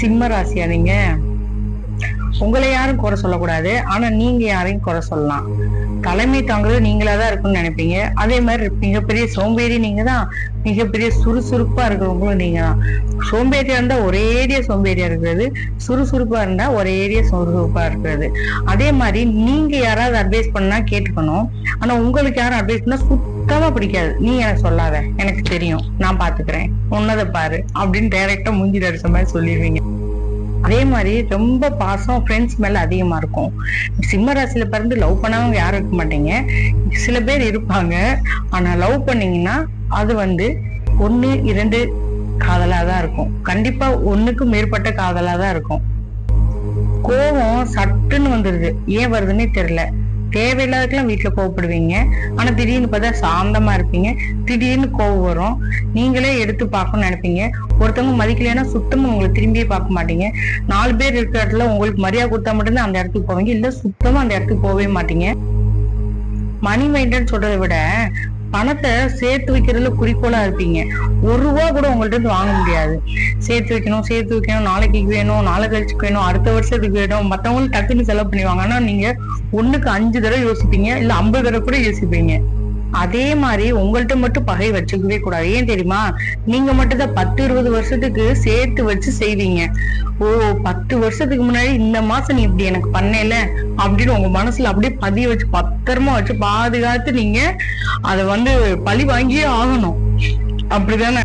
சிம்ம ராசியா நீங்க? உங்களை யாரும் குறை சொல்லக்கூடாது, ஆனா நீங்க யாரையும் குறை சொல்லலாம். தலைமை தாங்குறது நீங்களாதான் இருக்குன்னு நினைப்பீங்க. அதே மாதிரி மிகப்பெரிய சோம்பேறி நீங்க தான், மிகப்பெரிய சுறுசுறுப்பா இருக்கிறவங்களும் நீங்க தான். சோம்பேறியா இருந்தா ஒரேடியா சோம்பேறியா இருக்கிறது, சுறுசுறுப்பா இருந்தா ஒரேடியா சுறுசுறுப்பா இருக்கிறது. அதே மாதிரி நீங்க யாராவது அட்வைஸ் பண்ணா கேட்டுக்கணும், ஆனா உங்களுக்கு யாரும் அட்வைஸ் பண்ணா சுத்தமா பிடிக்காது. நீ எனக்கு சொல்லாத, எனக்கு தெரியும், நான் பாத்துக்கிறேன், உன்னதை பாரு அப்படின்னு டைரக்டா மூஞ்சில அடிச்ச மாதிரி சொல்லிடுவீங்க. அதே மாதிரி ரொம்ப பாசம் ஃப்ரெண்ட்ஸ் மேல அதிகமா இருக்கும். சிம்ம ராசியில பிறந்து லவ் பண்ணவங்க யாரும் இருக்க மாட்டீங்க. சில பேர் இருப்பாங்க, ஆனா லவ் பண்ணீங்கன்னா அது 1 2 காதலாதான் இருக்கும். கண்டிப்பா 1க்கு மேற்பட்ட காதலாதான் இருக்கும். கோபம் சட்டுன்னு வந்துருது, ஏன் வருதுன்னே தெரியல. தேவையில்லாததுக்கெல்லாம் வீட்டுல கோவப்படுவீங்க, ஆனா திடீர்னு பார்த்தா சாந்தமா இருப்பீங்க. திடீர்னு கோவம் வரும், நீங்களே எடுத்து பார்க்கணும்னு நினைப்பீங்க. ஒருத்தவங்க மதிக்கலைன்னா சுத்தமா உங்களை திரும்பியே பார்க்க மாட்டீங்க. 4 பேர் இருக்கிற இடத்துல உங்களுக்கு மரியாதை கொடுத்தா மட்டும்தான் அந்த இடத்துக்கு போவீங்க, இல்ல சுத்தமா அந்த இடத்துக்கு போகவே மாட்டீங்க. மணி மைண்டன் சொல்றதை விட பணத்தை சேர்த்து வைக்கிறதுல குறிக்கோளா இருப்பீங்க. 1 ரூபா கூட உங்கள்ட்ட இருந்து வாங்க முடியாது. சேர்த்து வைக்கணும், நாளைக்கு வேணும், நாளை கழிச்சுக்கு வேணும், அடுத்த வருஷத்துக்கு வேணும். மத்தவங்களும் டக்குன்னு செலவு பண்ணுவாங்க, ஆனா நீங்க 1க்கு 5 தடவை யோசிப்பீங்க, இல்ல 50 தடவை கூட யோசிப்பீங்க. அதே மாதிரி உங்கள்ட்ட மட்டும் பகை வச்சுக்கவே கூடாது. ஏன் தெரியுமா? நீங்க மட்டும் தான் 10-20 வருஷத்துக்கு சேர்த்து வச்சு செய்வீங்க. ஓ, 10 வருஷத்துக்கு முன்னாடி இந்த மாசம் நீ இப்படி எனக்கு பண்ணல அப்படின்னு உங்க மனசுல அப்படியே பதிய வச்சு பத்திரமா வச்சு பாதுகாத்து நீங்க அதை பழி வாங்கியே ஆகணும். அப்படிதானே?